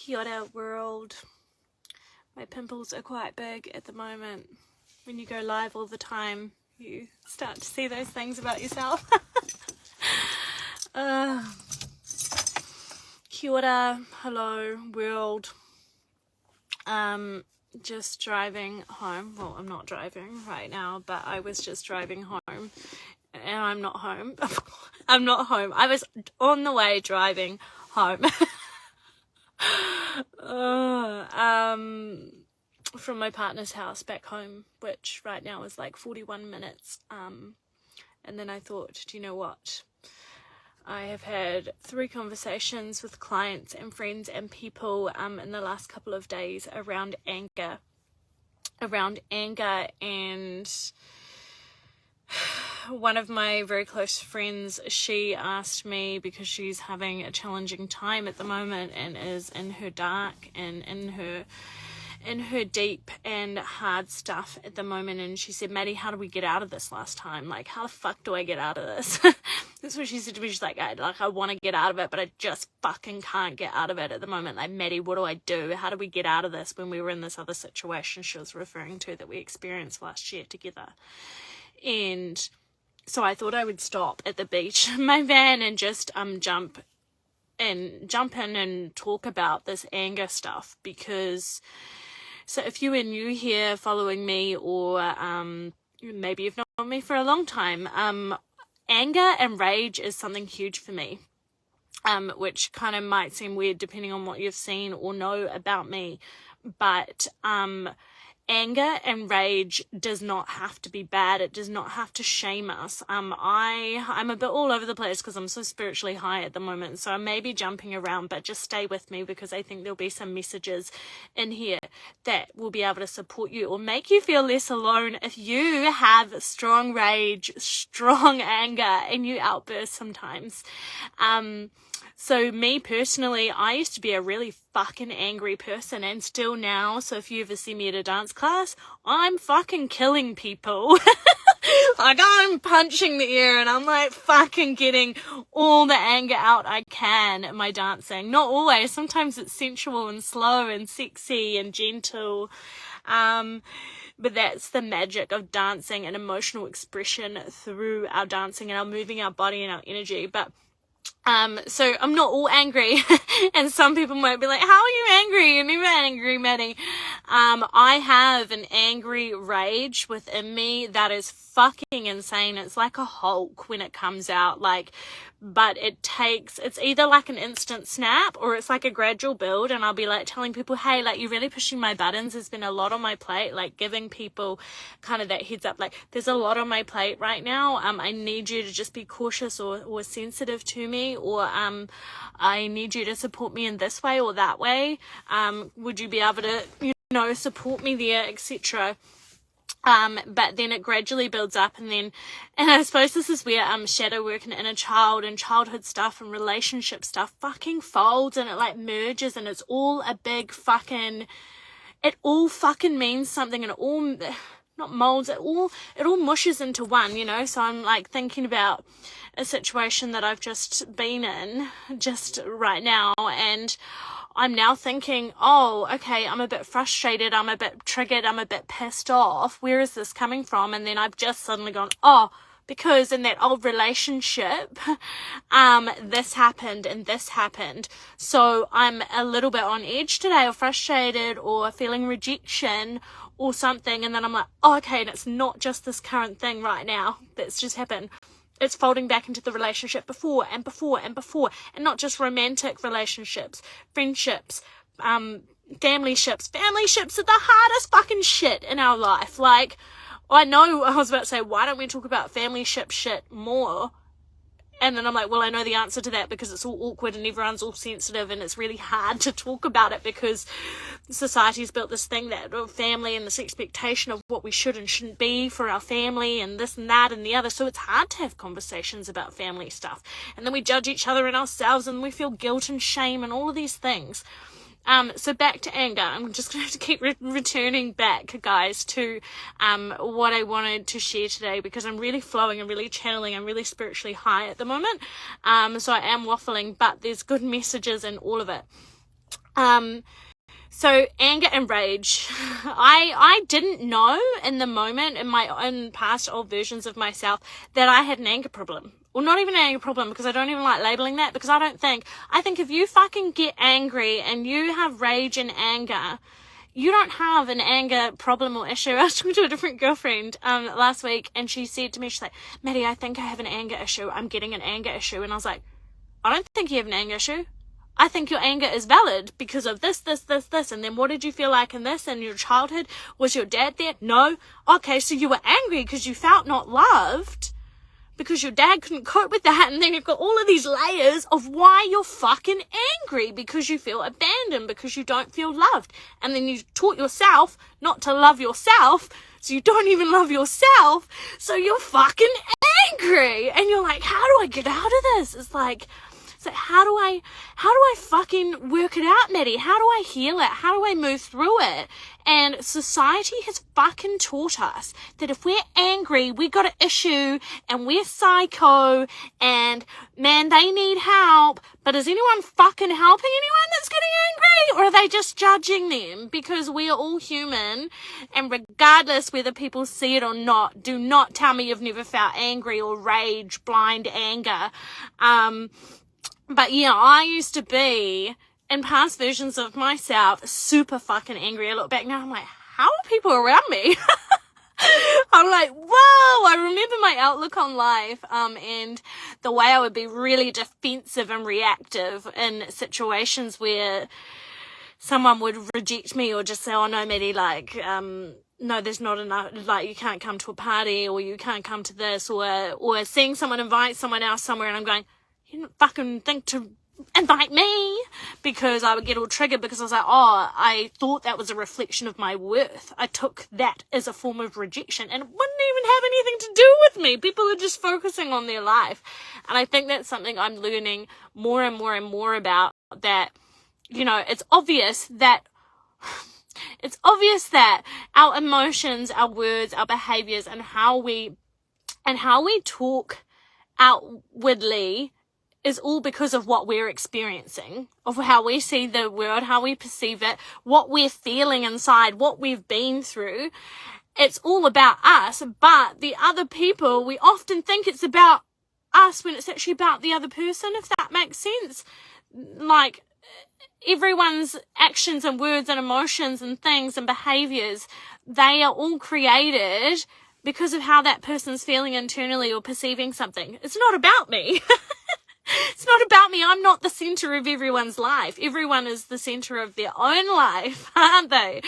Kia ora world. My pimples are quite big at the moment. When you go live all the time, you start to see those things about yourself. Kia ora, hello world. Just driving home. Well, I'm not driving right now, but I was just driving home. And I'm not home. I'm not home. I was on the way driving home. From my partner's house back home, which right now is like 41 minutes. And then I thought, do you know what? I have had 3 conversations with clients and friends and people in the last couple of days around anger. And one of my very close friends, she asked me, because she's having a challenging time at the moment and is in her dark and in her deep and hard stuff at the moment, and she said, Maddie, how do we get out of this last time? Like, how the fuck do I get out of this? That's what she said to me. She's like, I want to get out of it, but I just fucking can't get out of it at the moment. Like, Maddie, what do I do? How do we get out of this when we were in this other situation she was referring to that we experienced last year together? And so I thought I would stop at the beach in my van and just jump in and talk about this anger stuff, because so if you are new here following me, or maybe you've known me for a long time, anger and rage is something huge for me, which kind of might seem weird depending on what you've seen or know about me, but anger and rage does not have to be bad. It does not have to shame us. I'm a bit all over the place because I'm so spiritually high at the moment, so I may be jumping around, but just stay with me, because I think there'll be some messages in here that will be able to support you or make you feel less alone if you have strong rage, strong anger, and you outburst sometimes. So me personally, I used to be a really fucking angry person, and still now. So if you ever see me at a dance class, I'm fucking killing people. Like, I'm punching the air and I'm like fucking getting all the anger out I can at my dancing. Not always. Sometimes it's sensual and slow and sexy and gentle. But that's the magic of dancing and emotional expression through our dancing and our moving our body and our energy. But so I'm not all angry, and some people might be like, how are you angry? You're never angry, Maddie. I have an angry rage within me that is fucking insane. It's like a Hulk when it comes out, but it's either like an instant snap or it's like a gradual build, and I'll be like telling people, hey, like, you're really pushing my buttons. There's been a lot on my plate, like giving people kind of that heads up, like, there's a lot on my plate right now. I need you to just be cautious or sensitive to me, or I need you to support me in this way or that way. Would you be able to, support me there, etc. But then it gradually builds up, and I suppose this is where shadow work and inner child and childhood stuff and relationship stuff fucking folds, and it like merges, and it's all a big fucking, it all fucking means something, and it all not molds, it all mushes into one, so I'm like thinking about a situation that I've just been in just right now, and I'm now thinking, oh, okay, I'm a bit frustrated, I'm a bit triggered, I'm a bit pissed off. Where is this coming from? And then I've just suddenly gone, oh, because in that old relationship, this happened and this happened. So I'm a little bit on edge today, or frustrated, or feeling rejection or something. And then I'm like, oh, okay, and it's not just this current thing right now that's just happened. It's folding back into the relationship before and before and before, and not just romantic relationships, friendships, family ships. Family ships are the hardest fucking shit in our life. Like, I know I was about to say, why don't we talk about family ship shit more? And then I'm like, well, I know the answer to that, because it's all awkward and everyone's all sensitive, and it's really hard to talk about it because society's built this thing that family and this expectation of what we should and shouldn't be for our family and this and that and the other. So it's hard to have conversations about family stuff. And then we judge each other and ourselves, and we feel guilt and shame and all of these things. So back to anger. I'm just going to have to keep returning back, guys, to what I wanted to share today, because I'm really flowing and really channeling. I'm really spiritually high at the moment. So I am waffling, but there's good messages in all of it. So anger and rage. I didn't know in the moment, in my own past old versions of myself, that I had an anger problem. Well, not even an anger problem, because I don't even like labeling that, because I think if you fucking get angry and you have rage and anger, you don't have an anger problem or issue. I was talking to a different girlfriend last week, and she said to me, she's like, Maddie, I think I have an anger issue. I'm getting an anger issue. And I was like, I don't think you have an anger issue. I think your anger is valid because of this. And then what did you feel like in this? In your childhood? Was your dad there? No. Okay, so you were angry because you felt not loved, because your dad couldn't cope with that. And then you've got all of these layers of why you're fucking angry, because you feel abandoned, because you don't feel loved. And then you taught yourself not to love yourself, so you don't even love yourself, so you're fucking angry. And you're like, how do I get out of this? It's like, so how do I fucking work it out, Maddie? How do I heal it? How do I move through it? And society has fucking taught us that if we're angry, we got an issue and we're psycho and man, they need help. But is anyone fucking helping anyone that's getting angry? Or are they just judging them? Because we are all human, and regardless whether people see it or not, do not tell me you've never felt angry or rage, blind anger. But yeah, I used to be, in past versions of myself, super fucking angry. I look back now, I'm like, how are people around me? I'm like, whoa, I remember my outlook on life, and the way I would be really defensive and reactive in situations where someone would reject me or just say, oh no, Maddie, like, no, there's not enough, like, you can't come to a party, or you can't come to this, or seeing someone invite someone else somewhere, and I'm going, you didn't fucking think to invite me, because I would get all triggered because I was like, oh, I thought that was a reflection of my worth. I took that as a form of rejection, and it wouldn't even have anything to do with me. People are just focusing on their life. And I think that's something I'm learning more and more and more about, that, you know, it's obvious that our emotions, our words, our behaviors, and how we talk outwardly is all because of what we're experiencing, of how we see the world, how we perceive it, what we're feeling inside, what we've been through. It's all about us, but the other people, we often think it's about us when it's actually about the other person, if that makes sense. Like, everyone's actions and words and emotions and things and behaviors, they are all created because of how that person's feeling internally or perceiving something. It's not about me. It's not about me. I'm not the center of everyone's life. Everyone is the center of their own life, aren't they?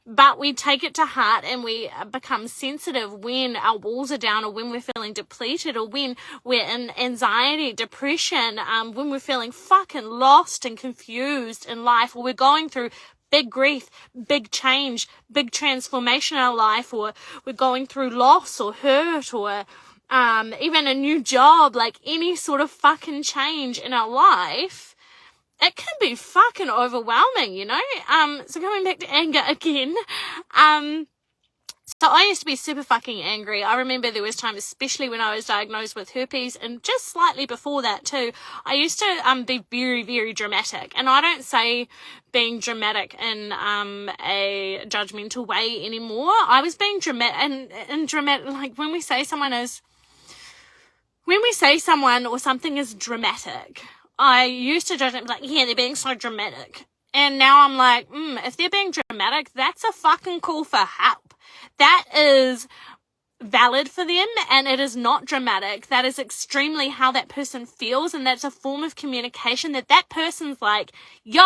But we take it to heart, and we become sensitive when our walls are down, or when we're feeling depleted, or when we're in anxiety, depression, when we're feeling fucking lost and confused in life, or we're going through big grief, big change, big transformation in our life, or we're going through loss or hurt, or even a new job, like any sort of fucking change in our life. It can be fucking overwhelming, you know? So coming back to anger again, so I used to be super fucking angry. I remember there was times, especially when I was diagnosed with herpes, and just slightly before that too, I used to be very, very dramatic. And I don't say being dramatic in a judgmental way anymore. I was being dramatic, and dramatic, like when we say someone or something is dramatic, I used to judge it like, yeah, they're being so dramatic. And now I'm like, if they're being dramatic, that's a fucking call for help. That is valid for them, and it is not dramatic. That is extremely how that person feels, and that's a form of communication that person's like, yo,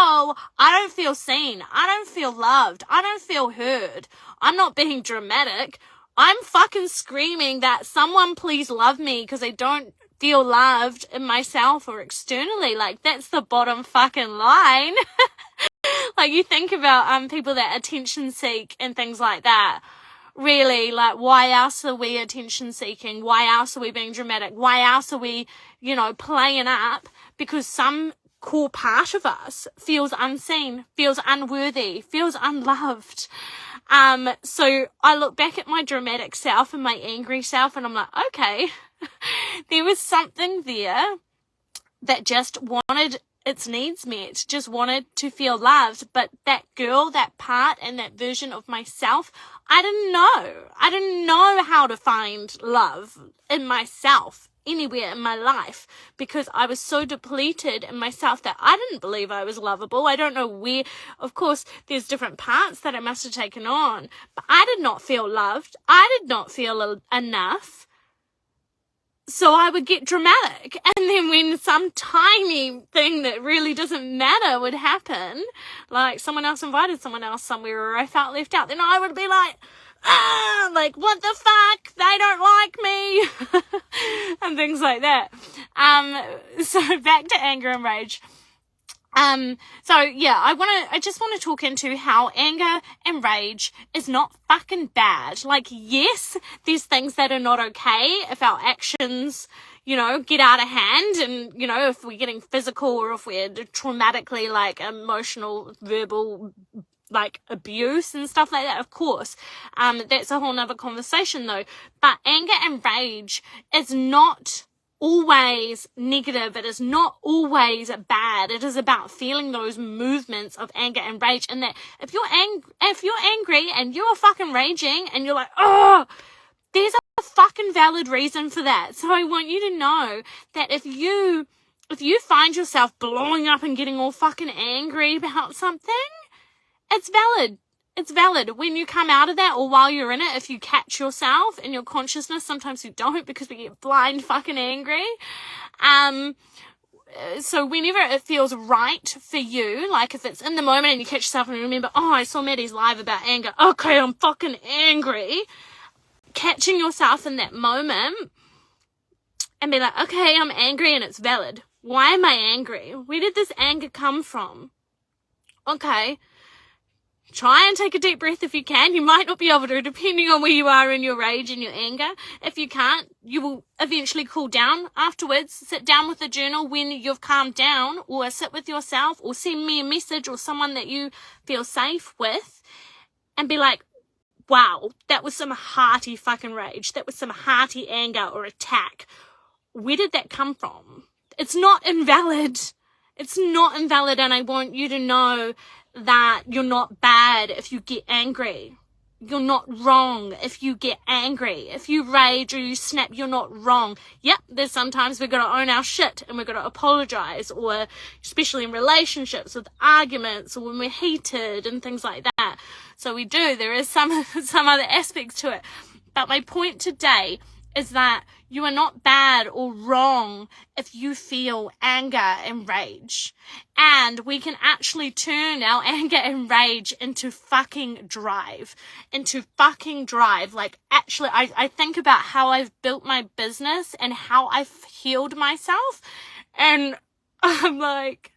I don't feel seen. I don't feel loved. I don't feel heard. I'm not being dramatic. I'm fucking screaming that someone please love me, because I don't feel loved in myself or externally. Like, that's the bottom fucking line. Like, you think about people that attention seek and things like that. Really, like, why else are we attention seeking? Why else are we being dramatic? Why else are we, you know, playing up? Because some core part of us feels unseen, feels unworthy, feels unloved. So I look back at my dramatic self and my angry self, and I'm like, okay, there was something there that just wanted its needs met, just wanted to feel loved. But that girl, that part and that version of myself, I didn't know. I didn't know how to find love in myself anywhere in my life, because I was so depleted in myself that I didn't believe I was lovable. I don't know where, of course, there's different parts that I must have taken on, but I did not feel loved. I did not feel enough. So I would get dramatic. And then when some tiny thing that really doesn't matter would happen, like someone else invited someone else somewhere or I felt left out, then I would be like, like, what the fuck? They don't like me. And things like that. So back to anger and rage. So yeah, I just want to talk into how anger and rage is not fucking bad. Like, yes, there's things that are not okay if our actions, get out of hand, and, if we're getting physical or if we're traumatically, like, emotional, verbal, like, abuse and stuff like that, of course. That's a whole nother conversation though. But anger and rage is not always negative. It is not always bad. It is about feeling those movements of anger and rage. And that if you're angry and you're fucking raging and you're like, oh, there's a fucking valid reason for that. So I want you to know that if you find yourself blowing up and getting all fucking angry about something, it's valid. It's valid. When you come out of that or while you're in it, if you catch yourself in your consciousness, sometimes you don't because we get blind fucking angry. So whenever it feels right for you, like if it's in the moment and you catch yourself and remember, oh, I saw Maddie's live about anger. Okay, I'm fucking angry. Catching yourself in that moment and be like, okay, I'm angry and it's valid. Why am I angry? Where did this anger come from? Okay. Try and take a deep breath if you can. You might not be able to, depending on where you are in your rage and your anger. If you can't, you will eventually cool down afterwards. Sit down with a journal when you've calmed down, or sit with yourself, or send me a message or someone that you feel safe with and be like, wow, that was some hearty fucking rage. That was some hearty anger or attack. Where did that come from? It's not invalid. It's not invalid, and I want you to know that you're not bad if you get angry. You're not wrong if you get angry. If you rage or you snap, you're not wrong. Yep, there's sometimes we've got to own our shit and we've got to apologize, or especially in relationships with arguments or when we're heated and things like that. So we do. There is some other aspects to it. But my point today is that you are not bad or wrong if you feel anger and rage. And we can actually turn our anger and rage into fucking drive. Like, actually, I think about how I've built my business and how I've healed myself. And I'm like,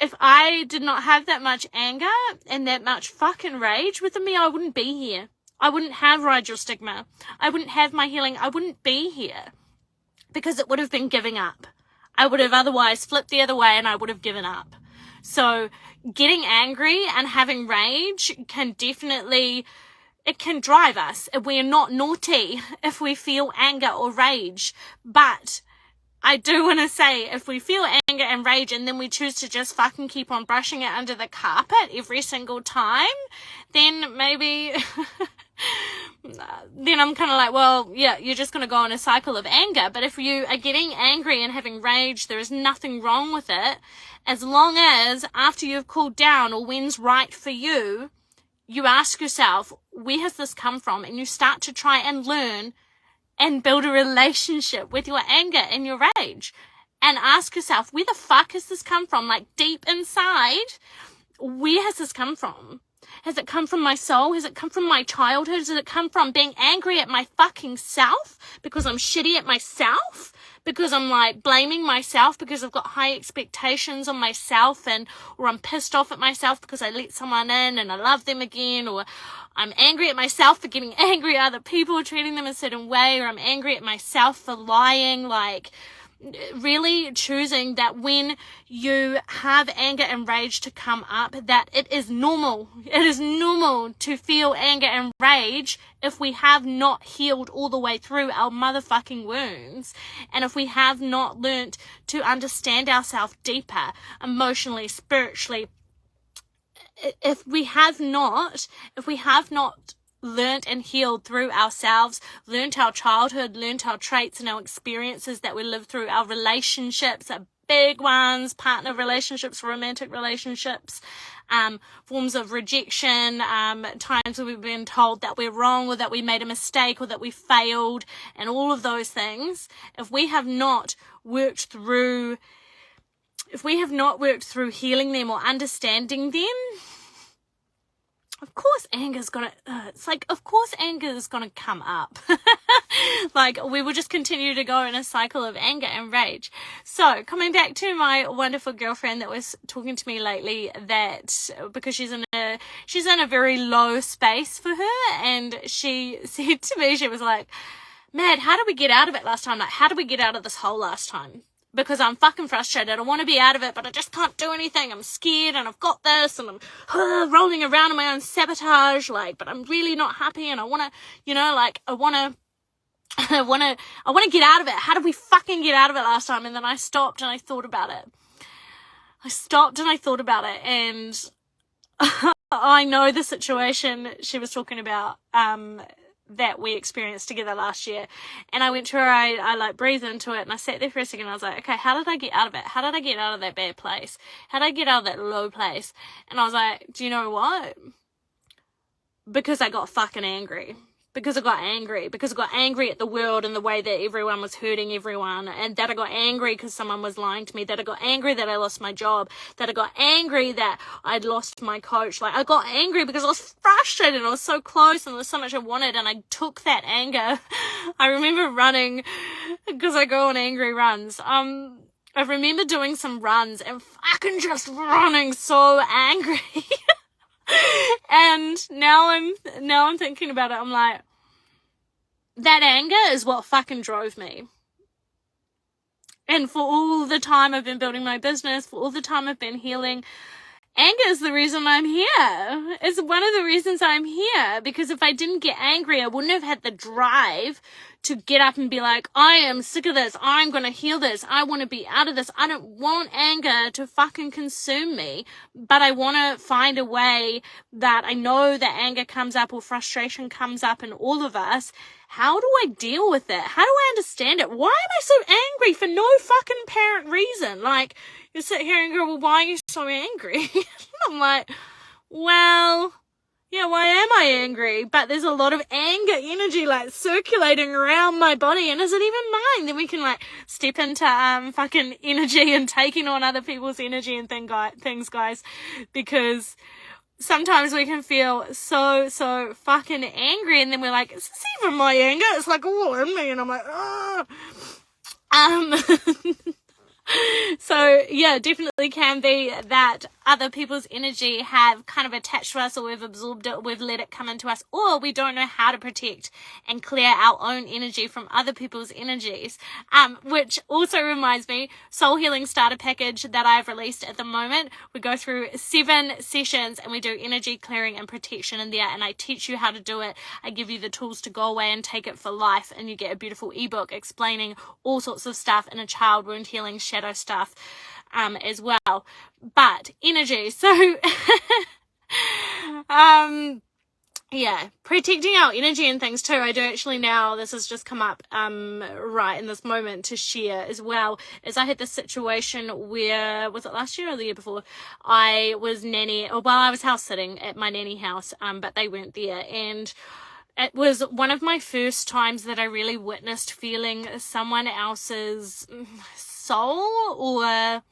if I did not have that much anger and that much fucking rage within me, I wouldn't be here. I wouldn't have Ride Your Stigma. I wouldn't have my healing. I wouldn't be here because it would have been giving up. I would have otherwise flipped the other way and I would have given up. So getting angry and having rage can definitely, it can drive us. We're not naughty if we feel anger or rage. But I do want to say, if we feel anger and rage and then we choose to just fucking keep on brushing it under the carpet every single time, then maybe then I'm kind of like, well, yeah, you're just going to go in a cycle of anger. But if you are getting angry and having rage, there is nothing wrong with it, as long as after you've cooled down or when's right for you, you ask yourself, where has this come from? And you start to try and learn and build a relationship with your anger and your rage, and ask yourself, where the fuck has this come from? Like, deep inside, where has this come from? Has it come from my soul? Has it come from my childhood? Has it come from being angry at my fucking self because I'm shitty at myself? Because I'm like blaming myself because I've got high expectations on myself, or I'm pissed off at myself because I let someone in and I love them again, or I'm angry at myself for getting angry at other people, treating them a certain way, or I'm angry at myself for lying. Like, really choosing that when you have anger and rage to come up, that it is normal. It is normal to feel anger and rage if we have not healed all the way through our motherfucking wounds, and if we have not learnt to understand ourselves deeper, emotionally, spiritually. If we have not learnt and healed through ourselves, learnt our childhood, learnt our traits and our experiences that we lived through, our relationships, our big ones, partner relationships, romantic relationships, forms of rejection, times when we've been told that we're wrong or that we made a mistake or that we failed, and all of those things. If we have not worked through healing them or understanding them, of course anger is gonna come up. Like, we will just continue to go in a cycle of anger and rage. So coming back to my wonderful girlfriend that was talking to me lately, that because she's in a very low space for her, and she said to me, she was like, "Mad, how did we get out of it last time? Like, how did we get out of this hole last time? Because I'm fucking frustrated. I want to be out of it, but I just can't do anything. I'm scared, and I've got this, and I'm rolling around in my own sabotage, like, but I'm really not happy, and I want to, I want to get out of it. How did we fucking get out of it last time?" And then I stopped and I thought about it. And I know the situation she was talking about, that we experienced together last year. And I went to her, I like breathed into it, and I sat there for a second. I was like, okay, how did I get out of it? How did I get out of that bad place? How did I get out of that low place? And I was like, do you know what? Because I got fucking angry. Because I got angry at the world and the way that everyone was hurting everyone, and that I got angry because someone was lying to me, that I got angry that I lost my job, that I got angry that I'd lost my coach. Like, I got angry because I was frustrated and I was so close and there was so much I wanted, and I took that anger. I remember running, because I go on angry runs. I remember doing some runs and fucking just running so angry. And now I'm thinking about it, I'm like, that anger is what fucking drove me. And for all the time I've been building my business, for all the time I've been healing, anger is the reason I'm here. It's one of the reasons I'm here, because if I didn't get angry, I wouldn't have had the drive to get up and be like, I am sick of this. I'm going to heal this. I want to be out of this. I don't want anger to fucking consume me, but I want to find a way that I know that anger comes up or frustration comes up in all of us. How do I deal with it? How do I understand it? Why am I so angry for no fucking apparent reason? Like, you sit here and go, well, why are you so angry? I'm like, well, yeah, why am I angry? But there's a lot of anger energy like circulating around my body, and is it even mine? Then we can like step into fucking energy and taking on other people's energy and things, guys, because sometimes we can feel so fucking angry, and then we're like, is this even my anger? It's like all in me, and I'm like, oh. So yeah, definitely can be that other people's energy have kind of attached to us, or we've absorbed it, we've let it come into us, or we don't know how to protect and clear our own energy from other people's energies. Which also reminds me, Soul Healing Starter Package that I've released at the moment. We go through 7 sessions and we do energy clearing and protection in there, and I teach you how to do it. I give you the tools to go away and take it for life, and you get a beautiful ebook explaining all sorts of stuff in a child wound healing, shadow stuff as well. But energy, so yeah, protecting our energy and things too. I do actually now, this has just come up right in this moment to share as well, as I had this situation where, was it last year or the year before, I was I was house sitting at my nanny house, but they weren't there, and it was one of my first times that I really witnessed feeling someone else's soul or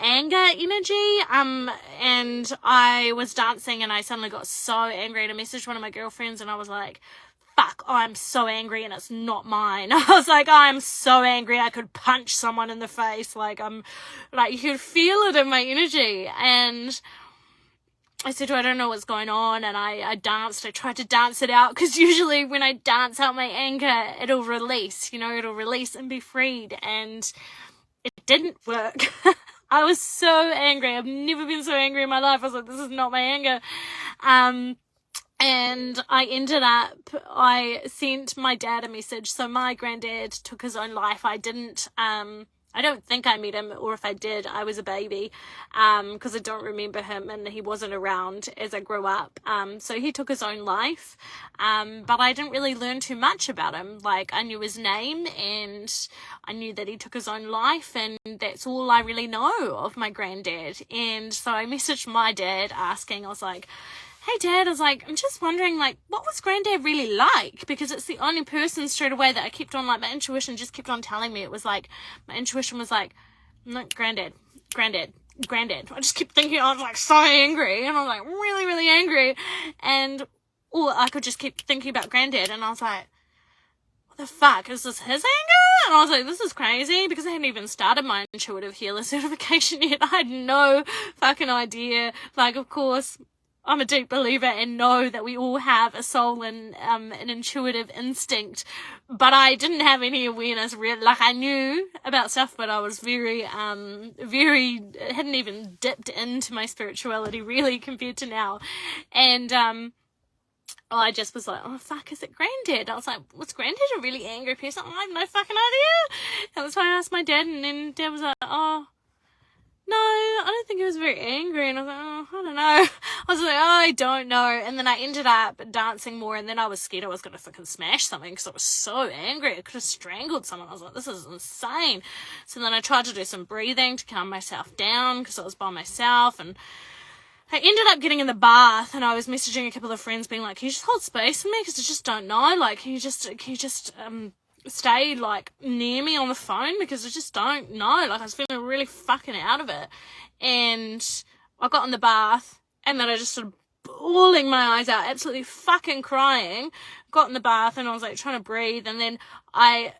anger energy, and I was dancing and I suddenly got so angry, and I messaged one of my girlfriends and I was like, fuck, I'm so angry and it's not mine. I was like, I'm so angry I could punch someone in the face. Like, I'm like, you could feel it in my energy. And I said to her, I don't know what's going on, and I danced. I tried to dance it out, because usually when I dance out my anger, it'll release, it'll release and be freed, and it didn't work. I was so angry. I've never been so angry in my life. I was like, this is not my anger. And I sent my dad a message. So my granddad took his own life. I don't think I met him, or if I did, I was a baby, because I don't remember him, and he wasn't around as I grew up. So he took his own life, but I didn't really learn too much about him. Like, I knew his name, and I knew that he took his own life, and that's all I really know of my granddad. And so I messaged my dad asking, I was like, hey Dad, I was like, I'm just wondering, like, what was Granddad really like? Because it's the only person straight away that I kept on, like, my intuition just kept on telling me. It was like, my intuition was like, no, Granddad. I just kept thinking I was, like, so angry, and I was, like, really, really angry, and or I could just keep thinking about Granddad, and I was like, what the fuck, is this his anger? And I was like, this is crazy, because I hadn't even started my intuitive healer certification yet. I had no fucking idea. Like, of course, I'm a deep believer and know that we all have a soul and an intuitive instinct, but I didn't have any awareness. Like, I knew about stuff, but I was very hadn't even dipped into my spirituality really compared to now. And I just was like, oh fuck, is it Granddad? I was like, was Granddad a really angry person? I have no fucking idea. And that's why I asked my dad, and then Dad was like, oh, no, I don't think he was very angry. And I was like, oh, I don't know. I was like, oh, I don't know. And then I ended up dancing more, and then I was scared I was going to fucking smash something, because I was so angry. I could have strangled someone. I was like, this is insane. So then I tried to do some breathing to calm myself down, because I was by myself, and I ended up getting in the bath, and I was messaging a couple of friends being like, can you just hold space for me? Because I just don't know. Like, can you just stay, like, near me on the phone, because I just don't know. Like, I was feeling really fucking out of it. And I got in the bath, and then I just started bawling my eyes out, absolutely fucking crying. Got in the bath, and I was, like, trying to breathe, and then I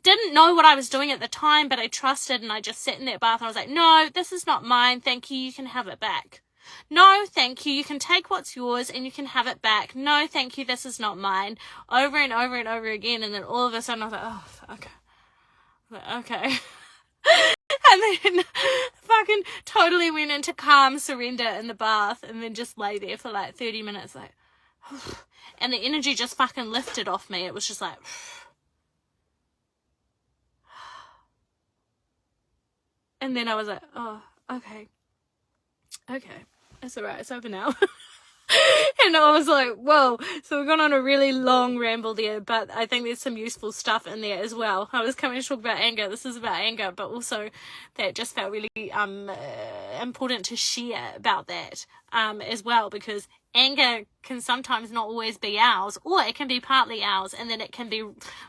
didn't know what I was doing at the time, but I trusted, and I just sat in that bath, and I was like, no, this is not mine, thank you, you can have it back. No, thank you, you can take what's yours and you can have it back. No, thank you, this is not mine. Over and over and over again, and then all of a sudden I was like, oh, fuck. Okay. And then fucking totally went into calm surrender in the bath, and then just lay there for like 30 minutes, like, and the energy just fucking lifted off me. It was just like, and then I was like, oh, okay, it's alright, it's over now. And I was like, whoa. So we've gone on a really long ramble there, but I think there's some useful stuff in there as well. I was coming to talk about anger. This is about anger, but also that just felt really important to share about that as well, because anger can sometimes not always be ours, or it can be partly ours, and then it can be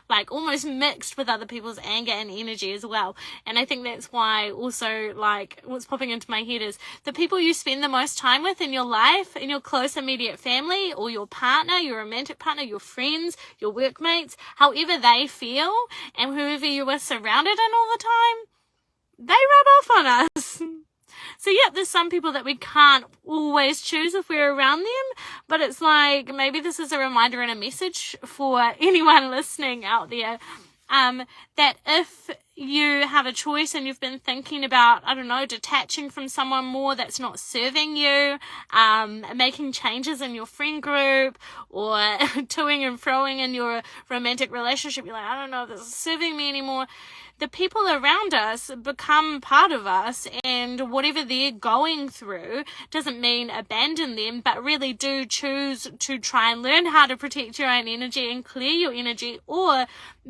like almost mixed with other people's anger and energy as well. And I think that's why also, like, what's popping into my head is the people you spend the most time with in your life, in your close immediate family, or your partner, your romantic partner, your friends, your workmates, however they feel, and whoever you are surrounded in all the time, they rub off on us. So yeah, there's some people that we can't always choose if we're around them, but it's like, maybe this is a reminder and a message for anyone listening out there, that if you have a choice and you've been thinking about, I don't know, detaching from someone more that's not serving you, making changes in your friend group, or toing and froing in your romantic relationship, you're like, I don't know if this is serving me anymore. The people around us become part of us, and whatever they're going through doesn't mean abandon them, but really do choose to try and learn how to protect your own energy and clear your energy, or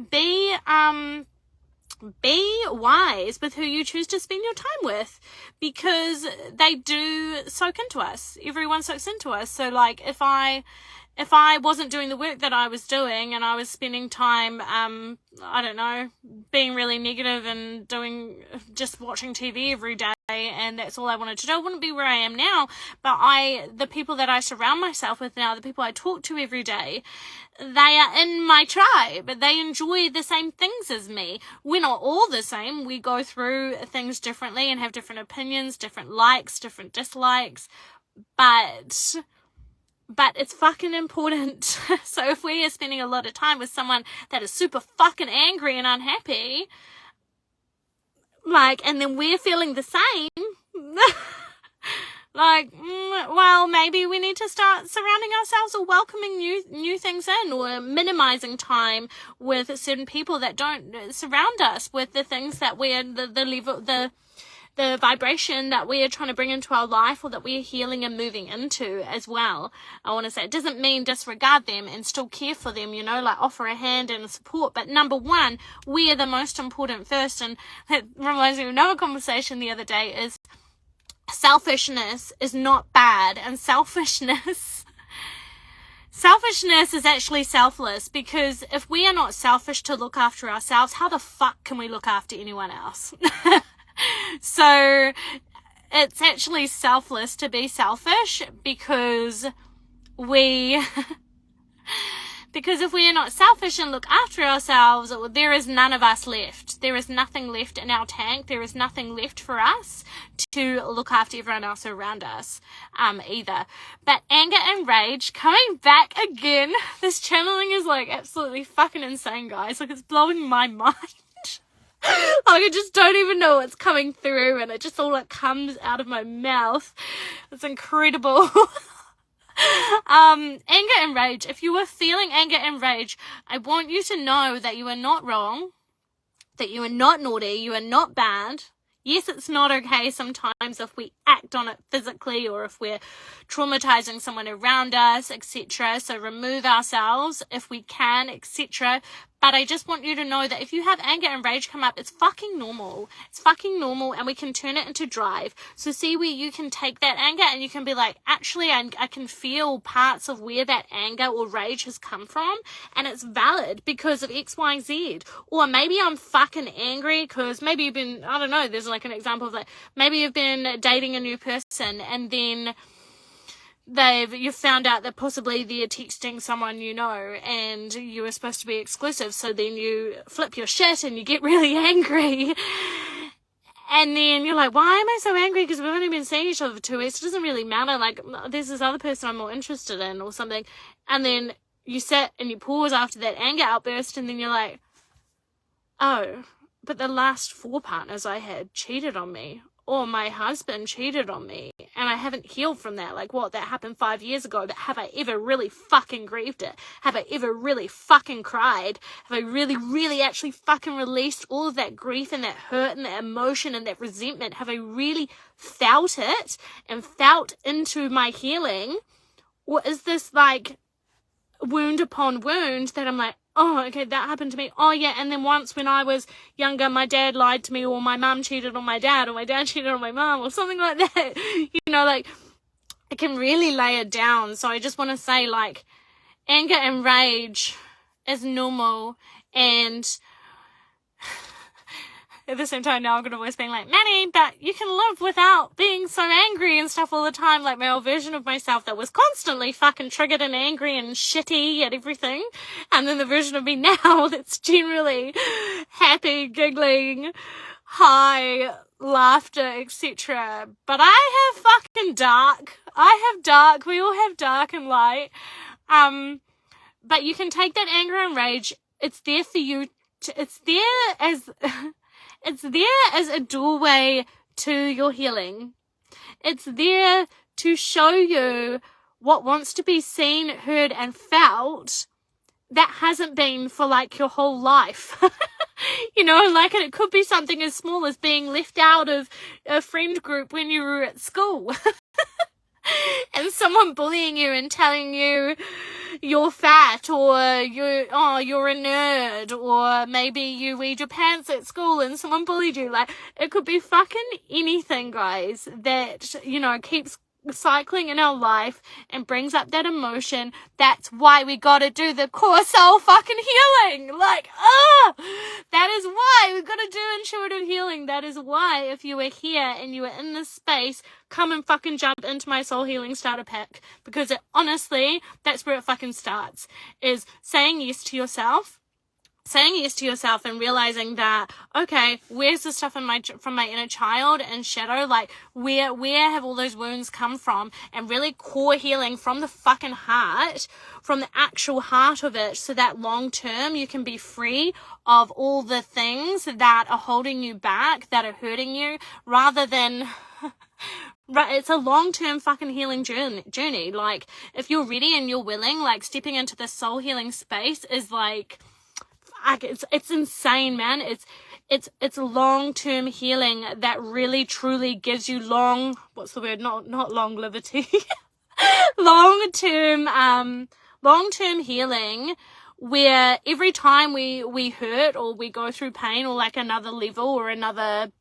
be wise with who you choose to spend your time with, because they do soak into us. Everyone soaks into us. So like, if I wasn't doing the work that I was doing, and I was spending time, I don't know, being really negative and just watching TV every day, and that's all I wanted to do, I wouldn't be where I am now. But the people that I surround myself with now, the people I talk to every day, they are in my tribe. They enjoy the same things as me. We're not all the same. We go through things differently and have different opinions, different likes, different dislikes. but it's fucking important. So if we are spending a lot of time with someone that is super fucking angry and unhappy, like, and then we're feeling the same, like, well, maybe we need to start surrounding ourselves or welcoming new things in, or minimizing time with certain people that don't surround us with the things that we're the vibration that we are trying to bring into our life, or that we are healing and moving into as well. I want to say, it doesn't mean disregard them and still care for them, you know, like offer a hand and support. But number one, we are the most important first. And that reminds me of another conversation the other day, is selfishness is not bad. And selfishness is actually selfless, because if we are not selfish to look after ourselves, how the fuck can we look after anyone else? So it's actually selfless to be selfish, because if we are not selfish and look after ourselves, there is none of us left. There is nothing left in our tank. There is nothing left for us to look after everyone else around us either. But anger and rage, coming back again, this channeling is like absolutely fucking insane, guys. Like, it's blowing my mind. Like, I just don't even know what's coming through, and it just all like comes out of my mouth. It's incredible. Anger and rage. If you are feeling anger and rage, I want you to know that you are not wrong, that you are not naughty, you are not bad. Yes, it's not okay sometimes if we act on it physically, or if we're traumatizing someone around us, etc. So remove ourselves if we can, etc. But I just want you to know that if you have anger and rage come up, it's fucking normal. It's fucking normal, and we can turn it into drive. So see where you can take that anger and you can be like, actually, I can feel parts of where that anger or rage has come from, and it's valid because of X, Y, Z. Or maybe I'm fucking angry because maybe you've been, I don't know, there's like an example of like, maybe you've been dating a new person, and then you've found out that possibly they're texting someone you know, and you were supposed to be exclusive, so then you flip your shit and you get really angry, and then you're like, why am I so angry? Because we've only been seeing each other for 2 weeks. It doesn't really matter, like, there's this other person I'm more interested in or something. And then you sit and you pause after that anger outburst, and then you're like, oh, but the last 4 partners I had cheated on me, or my husband cheated on me, and I haven't healed from that. Like, what, that happened 5 years ago, but have I ever really fucking grieved it? Have I ever really fucking cried? Have I really, really actually fucking released all of that grief and that hurt and that emotion and that resentment? Have I really felt it and felt into my healing? Or is this like wound upon wound that I'm like, oh, okay, that happened to me. Oh, yeah, and then once when I was younger, my dad lied to me, or my mum cheated on my dad, or my dad cheated on my mum, or something like that. You know, like, it can really lay it down. So I just want to say, like, anger and rage is normal, and at the same time, now I'm going to voice being like, Manny, but you can live without being so angry and stuff all the time. Like my old version of myself that was constantly fucking triggered and angry and shitty at everything. And then the version of me now that's generally happy, giggling, high, laughter, etc. But I have fucking dark. I have dark. We all have dark and light. But you can take that anger and rage. It's there for you. It's there as... It's there as a doorway to your healing. It's there to show you what wants to be seen, heard, and felt that hasn't been for like your whole life. You know, like, it could be something as small as being left out of a friend group when you were at school. And someone bullying you and telling you you're fat, or you're a nerd, or maybe you weed your pants at school and someone bullied you. Like, it could be fucking anything, guys, that, you know, keeps cycling in our life and brings up that emotion. That's why we gotta do the core soul fucking healing. Like, that is why we gotta do intuitive healing. That is why, if you are here and you are in this space, come and fucking jump into my soul healing starter pack, because honestly, that's where it fucking starts, is saying yes to yourself, saying yes to yourself and realizing that, okay, where's the stuff from my inner child and shadow, like where have all those wounds come from, and really core healing from the fucking heart, from the actual heart of it, so that long term you can be free of all the things that are holding you back, that are hurting you, rather than it's a long-term fucking healing journey. Like, if you're ready and you're willing, like, stepping into the soul healing space is like it's insane, man. It's long-term healing that really truly gives you not longevity, long-term healing, where every time we hurt or we go through pain, or like another level or another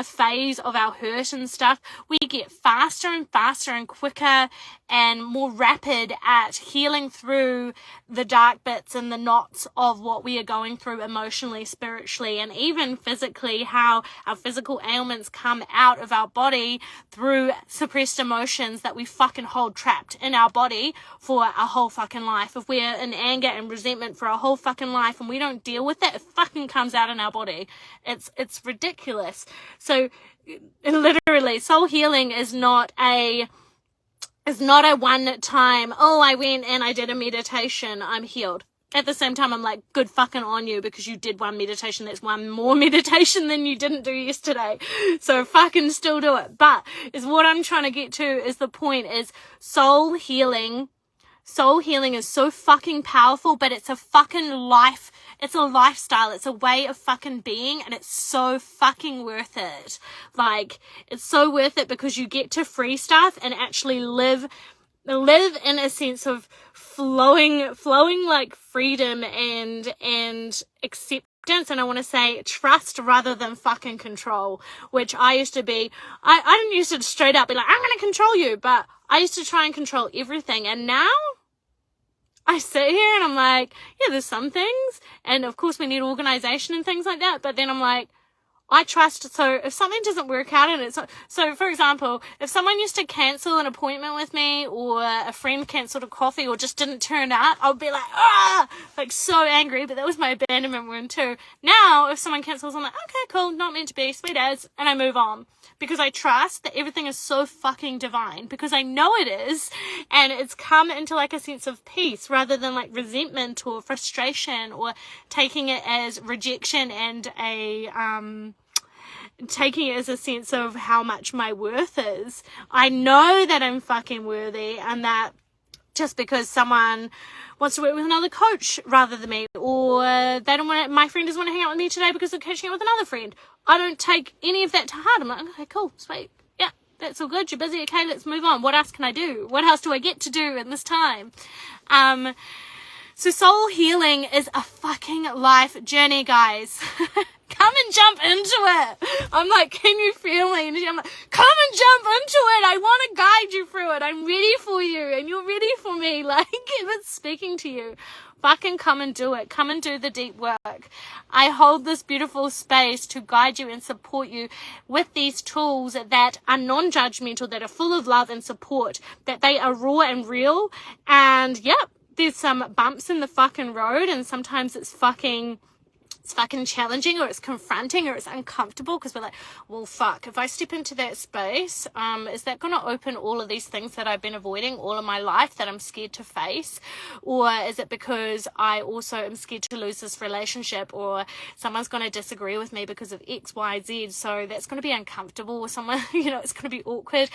phase of our hurt and stuff, we get faster and faster and quicker and more rapid at healing through the dark bits and the knots of what we are going through emotionally, spiritually, and even physically, how our physical ailments come out of our body through suppressed emotions that we fucking hold trapped in our body for our whole fucking life. If we're in anger and resentment for our whole fucking life and we don't deal with it, it fucking comes out in our body. It's ridiculous. So literally, soul healing is not a one time, oh, I went and I did a meditation, I'm healed. At the same time, I'm like, good fucking on you, because you did one meditation. That's one more meditation than you didn't do yesterday. So fucking still do it. But is what I'm trying to get to is the point is soul healing. Soul healing is so fucking powerful, but it's a fucking life. It's a lifestyle. It's a way of fucking being, and it's so fucking worth it. Like, it's so worth it because you get to free stuff and actually live in a sense of flowing like freedom and acceptance. And I want to say trust rather than fucking control, which I used to be. I didn't used to straight up be like, I'm going to control you, but I used to try and control everything. And now I sit here and I'm like, yeah, there's some things, and of course we need organization and things like that, but then I'm like, I trust. So if something doesn't work out, and it's so, for example, if someone used to cancel an appointment with me, or a friend cancelled a coffee, or just didn't turn up, I'll be like so angry. But that was my abandonment wound too. Now, if someone cancels, I'm like, okay, cool, not meant to be, sweet as, and I move on, because I trust that everything is so fucking divine, because I know it is, and it's come into like a sense of peace rather than like resentment or frustration, or taking it as rejection and taking it as a sense of how much my worth is. I know that I'm fucking worthy, and that just because someone wants to work with another coach rather than me, or my friend doesn't want to hang out with me today because they're catching up with another friend, I don't take any of that to heart. I'm like, okay, cool, sweet, yeah, that's all good, you're busy, okay, let's move on. What else can I do? What else do I get to do in this time? So soul healing is a fucking life journey, guys. Come and jump into it. I'm like, can you feel me? And I'm like, come and jump into it. I want to guide you through it. I'm ready for you, and you're ready for me. Like, if it's speaking to you, fucking come and do it. Come and do the deep work. I hold this beautiful space to guide you and support you with these tools that are non-judgmental, that are full of love and support, that they are raw and real. And yep, there's some bumps in the fucking road, and sometimes it's fucking challenging, or it's confronting, or it's uncomfortable, because we're like, well, fuck, if I step into that space, is that going to open all of these things that I've been avoiding all of my life that I'm scared to face? Or is it because I also am scared to lose this relationship, or someone's going to disagree with me because of X, Y, Z, so that's going to be uncomfortable, or someone, it's going to be awkward.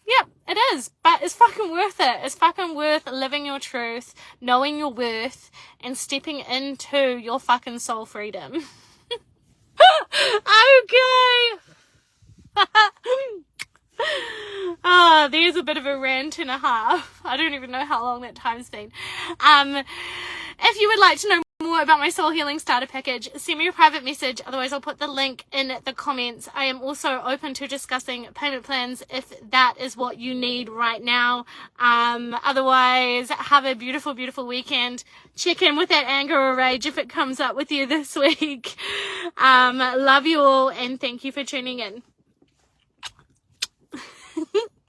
Yeah, it is, but it's fucking worth it. It's fucking worth living your truth, knowing your worth, and stepping into your fucking soul freedom. Okay. There's a bit of a rant and a half. I don't even know how long that time's been. If you would like to know more about my soul healing starter package, send me a private message. Otherwise, I'll put the link in the comments. I am also open to discussing payment plans if that is what you need right now. Otherwise, have a beautiful, beautiful weekend. Check in with that anger or rage if it comes up with you this week. Love you all, and thank you for tuning in.